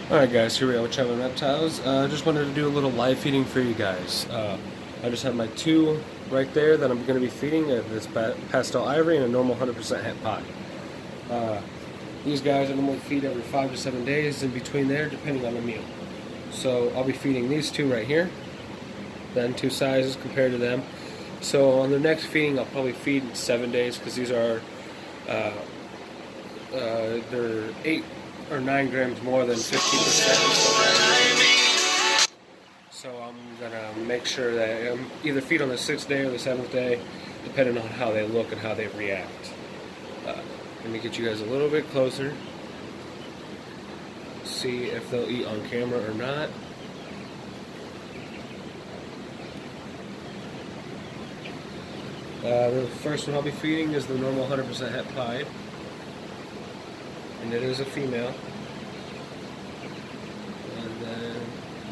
Alright guys, here we are with Traveling Reptiles. Just wanted to do a little live feeding for you guys. I just have my two right there that I'm going to be feeding, this pastel ivory and a normal 100% het pie. These guys I normally feed every 5 to 7 days in between there, depending on the meal. So I'll be feeding these two right here, then two sizes compared to them. So on the next feeding I'll probably feed in 7 days because these are they're 8 or 9 grams more than 15%. So I'm gonna make sure that I either feed on the 6th day or the 7th day, depending on how they look and how they react. Let me get you guys a little bit closer, see if they'll eat on camera or not. The first one I'll be feeding is the normal 100% het pie, and it is a female. And then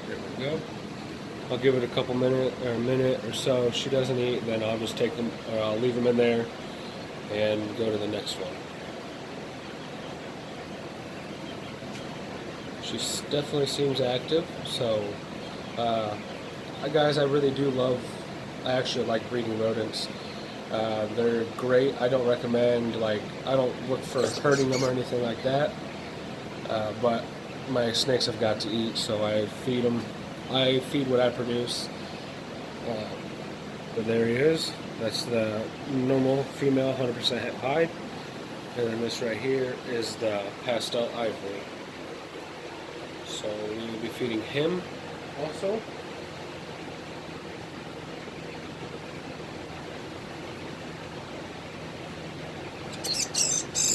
there we go. I'll give it a couple minutes or a minute or so. If she doesn't eat, then I'll just take them, or I'll leave them in there and go to the next one. She definitely seems active. So, guys, I really do love. I actually like breeding rodents. They're great. I don't recommend, I don't look for hurting them or anything like that. But my snakes have got to eat, so I feed them. I feed what I produce. But there he is. That's the normal female 100% het pie. And then this right here is the pastel ivory. So we will be feeding him also.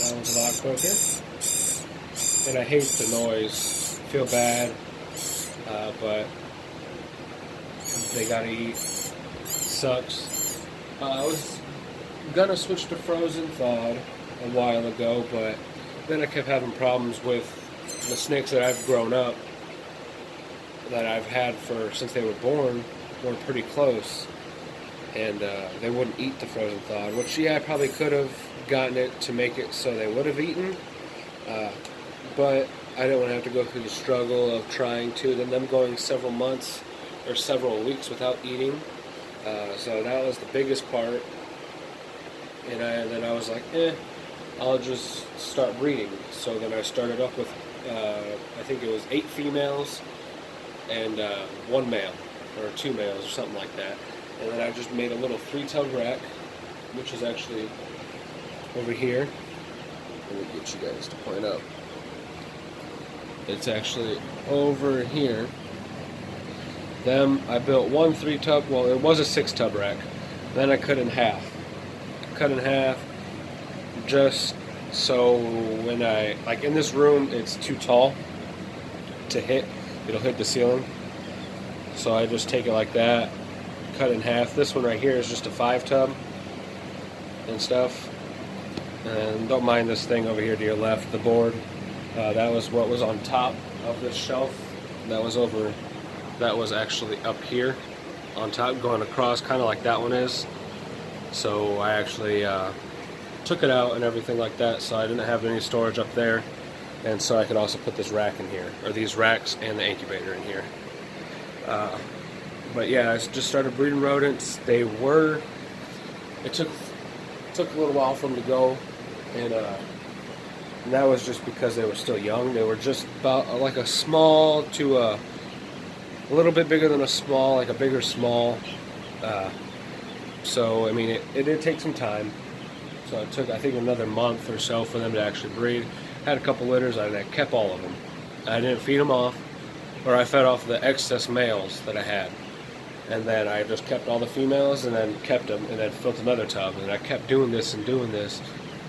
That was a lot quicker. And I hate the noise. Feel bad. But they gotta eat. Sucks. I was gonna switch to frozen thawed a while ago, but then I kept having problems with the snakes that I've grown up, that I've had since they were born, were pretty close, and they wouldn't eat the frozen thawed, which yeah, I probably could have gotten it to make it so they would have eaten, but I didn't want to have to go through the struggle of trying to, then them going several months or several weeks without eating. So that was the biggest part. And then I was like, I'll just start breeding. So then I started up with, I think it was 8 females and 1 male, or 2 males, or something like that. And then I just made a little 3-tub rack, which is actually over here. Let me get you guys to point up. It's actually over here. I built one 3-tub, well, it was a 6-tub rack. Then I cut in half. Just so when in this room, it's too tall to hit. It'll hit the ceiling. So I just take it like that, cut in half. This one right here is just a 5-tub and stuff. And don't mind this thing over here to your left, the board. That was what was on top of this shelf. That was actually up here on top, going across, kind of like that one is. So I actually took it out and everything like that, so I didn't have any storage up there, and so I could also put this rack in here, or these racks and the incubator in here. But yeah, I just started breeding rodents. It took a little while for them to go, and that was just because they were still young. They were just about like a small to a little bit bigger than a small, like a bigger small. So I mean, it did take some time. So it took, I think, another month or so for them to actually breed. Had a couple litters, and I kept all of them. I didn't feed them off, or I fed off the excess males that I had. And then I just kept all the females, and then kept them, and then filled another tub. And I kept doing this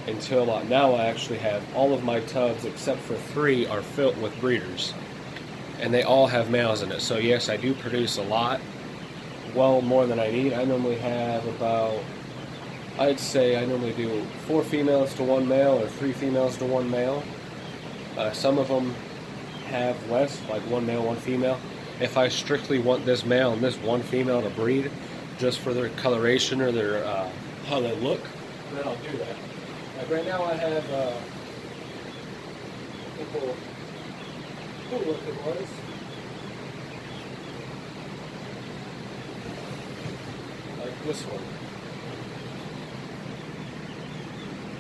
until now I actually have all of my tubs except for 3 are filled with breeders. And they all have males in it. So yes, I do produce a lot. Well, more than I need. I normally have about, I'd say I normally do 4 females to 1 male, or 3 females to 1 male. Some of them have less, like 1 male, 1 female. If I strictly want this male and this 1 female to breed, just for their coloration or their how they look, then I'll do that. Like right now I have people cool looking ones. Like this one.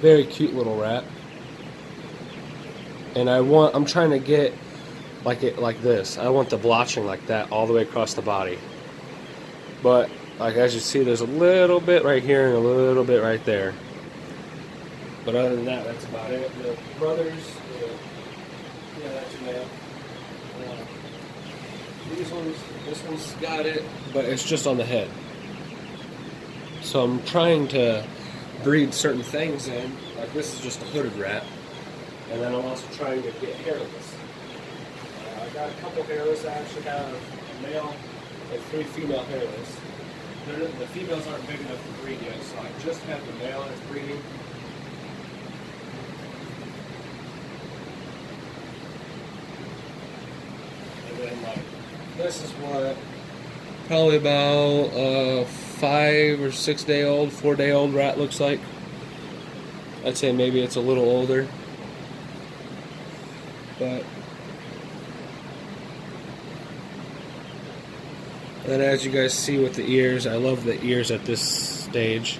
Very cute little rat. And I'm trying to get like this. I want the blotching like that all the way across the body. But like as you see, there's a little bit right here and a little bit right there. But other than that, that's about it. The brothers, yeah, that's a male. This one's got it, but it's just on the head. So I'm trying to breed certain things in. Like this is just a hooded rat. And then I'm also trying to get hairless. I got a couple hairless. I actually have a male and 3 female hairless. The females aren't big enough to breed yet, so I just have the male that's breeding. And then like this is what probably about 5 or 6 day old, 4 day old rat looks like. I'd say maybe it's a little older. But then as you guys see with the ears, I love the ears at this stage.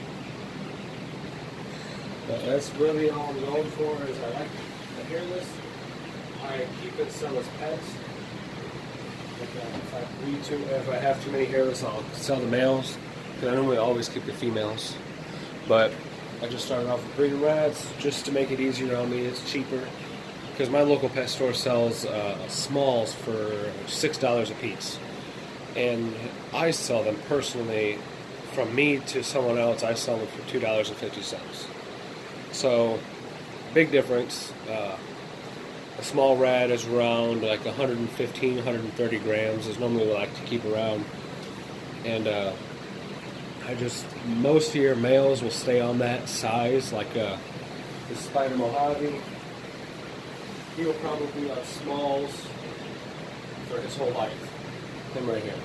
But that's really all I'm going for is I like the hairless. I keep it some as pets. If I have too many hairless, I'll sell the males. Because I normally always keep the females. But I just started off with breeding rats just to make it easier on me. It's cheaper. Because my local pet store sells smalls for $6 a piece. And I sell them personally, from me to someone else, I sell them for $2.50. So, big difference. A small rat is around like 115, 130 grams is normally what I like to keep around. And most of your males will stay on that size, like the Spider Mojave. He will probably be on smalls for his whole life. Him right here.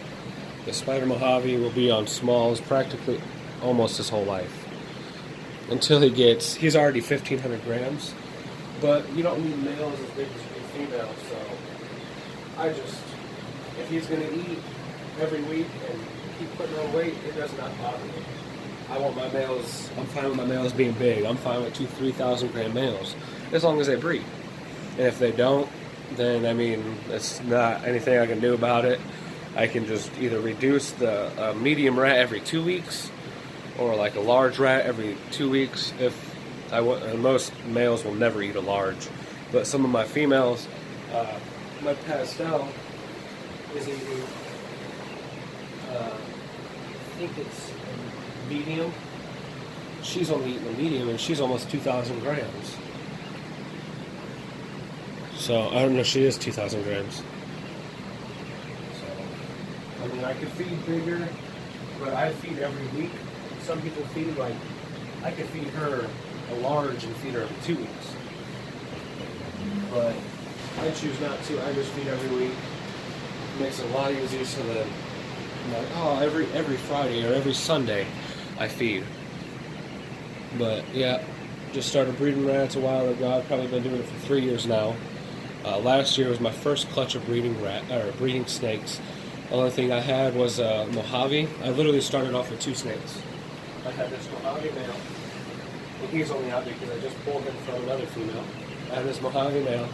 The Spider Mojave will be on smalls practically almost his whole life. Until he's already 1,500 grams. But you don't need males as big as you need females, so if he's going to eat every week and keep putting on weight, it does not bother me. I'm fine with my males being big. I'm fine with 2,000-3,000 gram males, as long as they breed. And if they don't, then, I mean, it's not anything I can do about it. I can just either reduce the medium rat every 2 weeks, or like a large rat every 2 weeks. Most males will never eat a large, but some of my females, my pastel is eating, I think it's medium. She's only eating a medium, and she's almost 2,000 grams. So, I don't know, she is 2,000 grams. So, I mean, I could feed bigger, but I feed every week. Some people feed, like, I could feed her a large and feed her every 2 weeks. But I choose not to. I just feed every week. It makes it a lot easier so that I'm like, oh, every Friday or every Sunday I feed. But, yeah, just started breeding rats a while ago. I've probably been doing it for 3 years now. Last year was my first clutch of breeding snakes. The only thing I had was Mojave. I literally started off with 2 snakes. I had this Mojave male, and he's only out there because I just pulled him from another female. I had this Mojave male,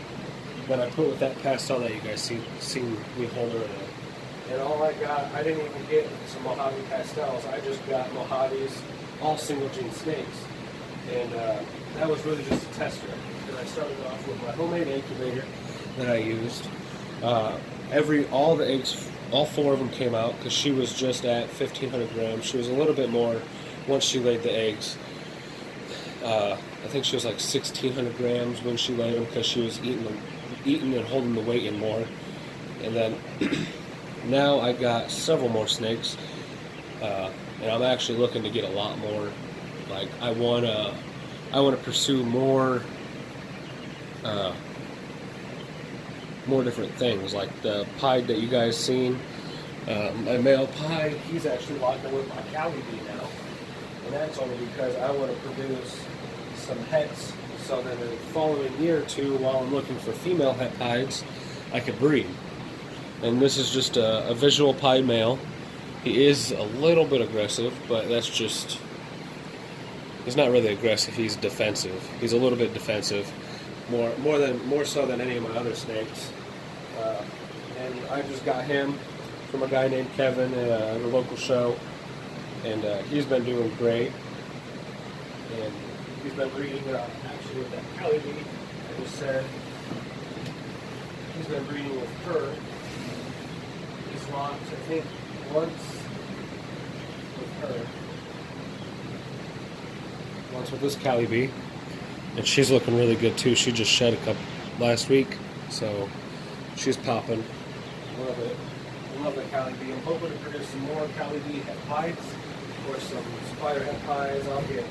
then I put with that pastel that you guys seen me hold her in. And all I didn't even get some Mojave pastels. I just got Mojaves, all single gene snakes. And that was really just a tester. And I started off with my homemade incubator that I used. All the eggs, all 4 of them came out because she was just at 1,500 grams. She was a little bit more once she laid the eggs. I think she was like 1,600 grams when she laid them because she was eating and holding the weight in more. And then now I got several more snakes, and I'm actually looking to get a lot more. Like I want to pursue more different things, like the pied that you guys seen. My male pied, he's actually locked in with my Cali bee now, and that's only because I want to produce some hets, so that in the following year or two, while I'm looking for female het pieds, I could breed. And this is just a visual pied male. He is a little bit aggressive, but that's just... He's not really aggressive. He's defensive. He's a little bit defensive, more so than any of my other snakes. And I just got him from a guy named Kevin at a local show, and he's been doing great. And he's been breeding actually with that Cali bee I just said. He's been breeding with her. He's locked, I think, once with her. Once with this Cali bee. And she's looking really good too. She just shed a couple last week, so she's popping. Love it. Love the Cali bee. I'm hoping to produce some more Cali bee het pies or some spider het pies. I'll get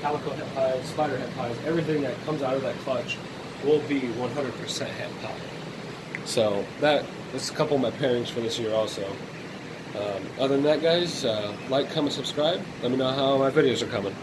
calico het pies, spider het pies. Everything that comes out of that clutch will be 100% het pie. So that's a couple of my pairings for this year also. Other than that, guys, like, comment, subscribe. Let me know how my videos are coming.